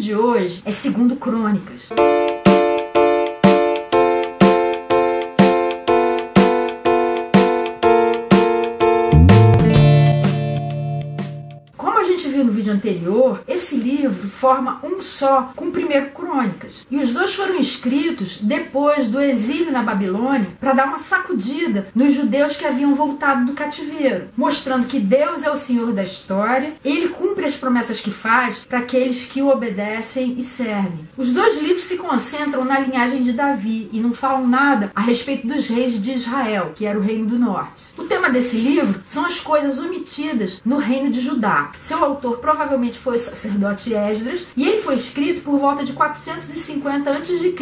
de hoje é 2 Crônicas. Como a gente viu no vídeo anterior, esse livro forma um só com 1 Crônicas. E os dois foram escritos depois do exílio na Babilônia para dar uma sacudida nos judeus que haviam voltado do cativeiro, mostrando que Deus é o Senhor da história, Ele cumpre as promessas que faz para aqueles que o obedecem e servem. Os dois livros se concentram na linhagem de Davi e não falam nada a respeito dos reis de Israel, que era o reino do norte. O tema desse livro são as coisas omitidas no reino de Judá. Seu autor provavelmente foi o sacerdote Esdras, e ele foi escrito por volta de 450 a.C.,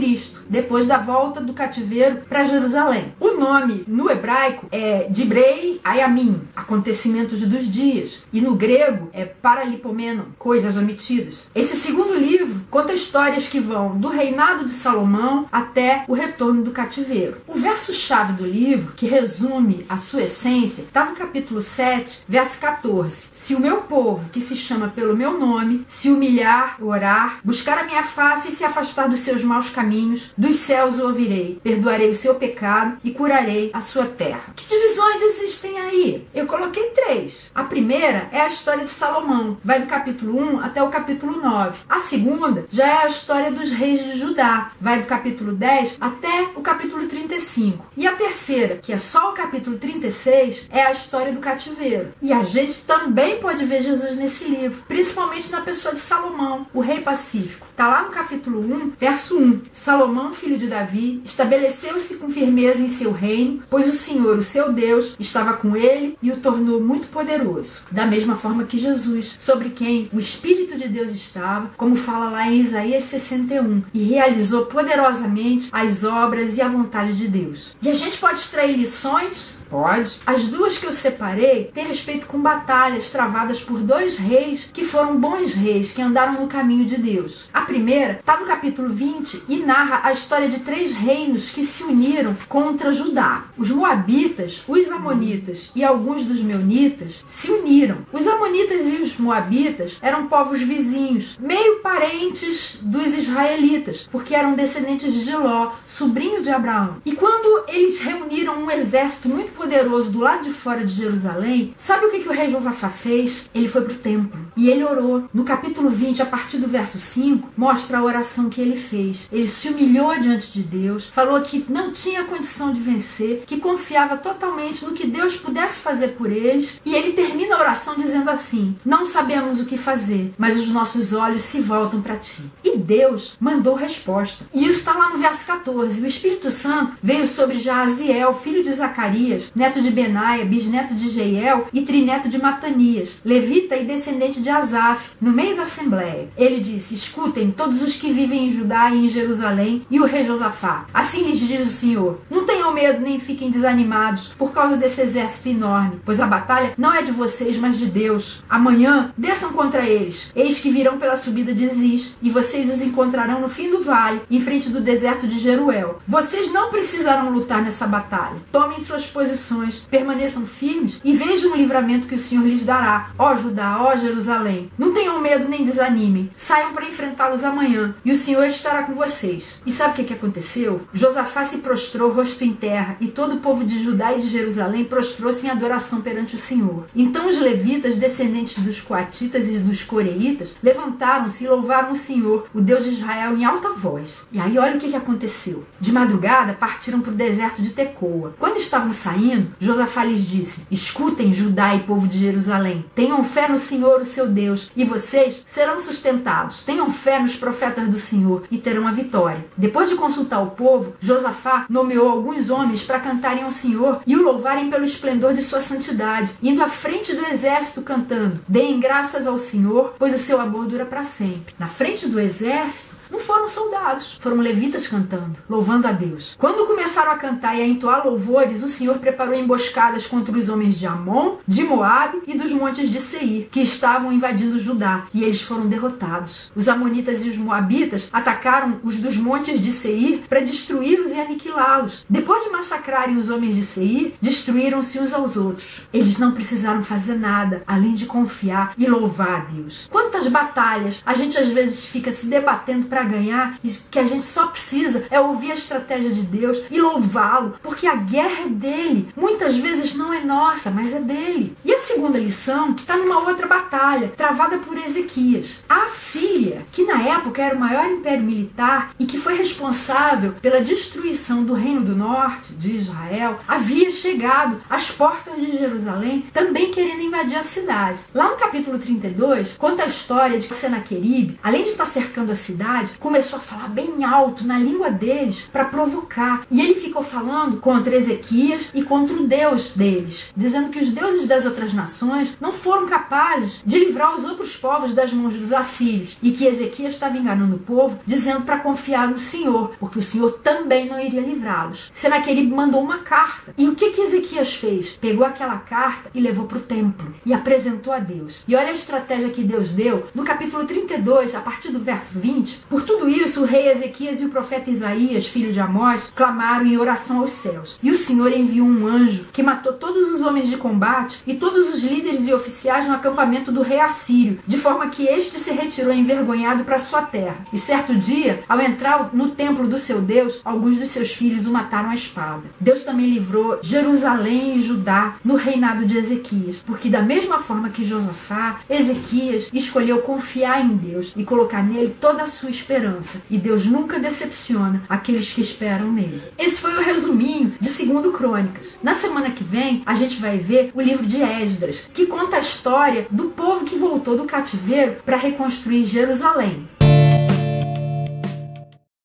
depois da volta do cativeiro para Jerusalém. O nome no hebraico é Dibrei Ayamim, acontecimentos dos dias, e no grego é Paralipomeno, coisas omitidas. Esse segundo livro conta histórias que vão do reinado de Salomão até o retorno do cativeiro. O verso-chave do livro, que resume a sua essência, está no capítulo 7, verso 14. Se o meu povo, que se chama pelo meu nome, se humilhar, orar, buscar a minha face e se afastar dos seus maus caminhos, dos céus o ouvirei, perdoarei o seu pecado e curarei a sua terra. Que divisões existem aí? Eu coloquei 3. A primeira é a história de Salomão, vai do capítulo 1 até o capítulo 9. A segunda já é a história dos reis de Judá, vai do capítulo 10 até o capítulo 35. E a terceira, que é só o capítulo 36, é a história do cativeiro. E a gente também pode ver Jesus nesse livro, principalmente na pessoa de Salomão, o rei pacífico. Está lá no capítulo 1, verso 1. Salomão, filho de Davi, estabeleceu-se com firmeza em seu reino, pois o Senhor, o seu Deus, estava com ele e o tornou muito poderoso. Da mesma forma que Jesus, sobre quem o Espírito de Deus estava, como fala lá em Isaías 61, e realizou poderosamente as obras e a vontade de Deus. E a gente pode extrair lições? Pode. As duas que eu separei têm respeito com batalhas travadas por 2 reis que foram bons reis, que andaram no caminho de Deus. A primeira está no capítulo 20 e narra a história de 3 reinos que se uniram contra Judá. Os Moabitas, os Amonitas e alguns dos Meunitas se uniram. Os Amonitas e os Moabitas eram povos vizinhos, meio parentes dos israelitas, porque eram descendentes de Ló, sobrinho de Abraão. E quando eles reuniram um exército muito poderoso do lado de fora de Jerusalém, sabe o que o rei Josafá fez? Ele foi para o templo e ele orou. No capítulo 20, a partir do verso 5, mostra a oração que ele fez. Ele se humilhou diante de Deus, falou que não tinha condição de vencer, que confiava totalmente no que Deus pudesse fazer por eles, e ele termina a oração dizendo assim: não sabemos o que fazer, mas os nossos olhos se voltam para ti. E Deus mandou resposta. E isso está lá no verso 14. O Espírito Santo veio sobre Jaaziel, filho de Zacarias, neto de Benaia, bisneto de Jeiel e trineto de Matanias, levita e descendente de Asaf, no meio da assembleia. Ele disse: escutem todos os que vivem em Judá e em Jerusalém e o rei Josafá. Assim lhes diz o Senhor: não tenham medo nem fiquem desanimados por causa desse exército enorme, pois a batalha não é de vocês, mas de Deus. Amanhã desçam contra eles. Eis que virão pela subida de Ziz, e vocês os encontrarão no fim do vale, em frente do deserto de Jeruel. Vocês não precisarão lutar nessa batalha. Tomem suas posições, permaneçam firmes e vejam o livramento que o Senhor lhes dará, ó Judá, ó Jerusalém. Não tenham medo nem desanimem, saiam para enfrentá-los amanhã, e o Senhor estará com vocês. E sabe o que aconteceu? Josafá se prostrou, rosto em terra, e todo o povo de Judá e de Jerusalém prostrou-se em adoração perante o Senhor. Então os levitas, descendentes dos coatitas e dos coreitas, levantaram-se e louvaram o Senhor, o Deus de Israel, em alta voz. E aí olha o que aconteceu. De madrugada partiram para o deserto de Tecoa. Quando estavam saindo, Josafá lhes disse: escutem, Judá e povo de Jerusalém, tenham fé no Senhor, o seu Deus, e vocês serão sustentados. Tenham fé nos profetas do Senhor e terão a vitória. Depois de consultar o povo, Josafá nomeou alguns homens para cantarem ao Senhor e o louvarem pelo esplendor de sua santidade, indo à frente do exército cantando: deem graças ao Senhor, pois o seu amor dura para sempre. Na frente do exército não foram soldados, foram levitas cantando, louvando a Deus. Quando começaram a cantar e a entoar louvores, o Senhor preparou emboscadas contra os homens de Amon, de Moabe e dos montes de Seir, que estavam invadindo Judá, e eles foram derrotados. Os amonitas e os moabitas atacaram os dos montes de Seir para destruí-los e aniquilá-los. Depois Depois de massacrarem os homens de Seir, destruíram-se uns aos outros. Eles não precisaram fazer nada, além de confiar e louvar a Deus. Quantas batalhas a gente às vezes fica se debatendo para ganhar, e que a gente só precisa é ouvir a estratégia de Deus e louvá-lo, porque a guerra é dele. Muitas vezes não é nossa, mas é dele. E a segunda lição está numa outra batalha, travada por Ezequias. A Assíria, que na época era o maior império militar e que foi responsável pela destruição do Reino do Norte, de Israel, havia chegado às portas de Jerusalém, também querendo invadir a cidade. Lá no capítulo 32, conta a história de que Senaqueribe, além de estar cercando a cidade, começou a falar bem alto na língua deles para provocar. E ele ficou falando contra Ezequias e contra o Deus deles, dizendo que os deuses das outras nações não foram capazes de livrar os outros povos das mãos dos assírios, e que Ezequias estava enganando o povo, dizendo para confiar no Senhor, porque o Senhor também não iria livrá-los. Senaqueribe mandou uma carta. E o que Ezequias fez? Pegou aquela carta e levou para o templo e apresentou a Deus. E olha a estratégia que Deus deu no capítulo 32, a partir do verso 20. Por tudo isso, o rei Ezequias e o profeta Isaías, filho de Amós, clamaram em oração aos céus. E o Senhor enviou um anjo que matou todos os homens de combate e todos os líderes e oficiais no acampamento do rei assírio, de forma que este se retirou envergonhado para sua terra. E certo dia, ao entrar no templo do seu Deus, alguns dos seus filhos o mataram à espada. Deus também livrou Jerusalém e Judá no reinado de Ezequias, porque da mesma forma que Josafá, Ezequias escolheu confiar em Deus e colocar nele toda a sua esperança. E Deus nunca decepciona aqueles que esperam nele. Esse foi o resuminho de 2 Crônicas. Na semana que vem, a gente vai ver o livro de Esdras, que conta a história do povo que voltou do cativeiro para reconstruir Jerusalém.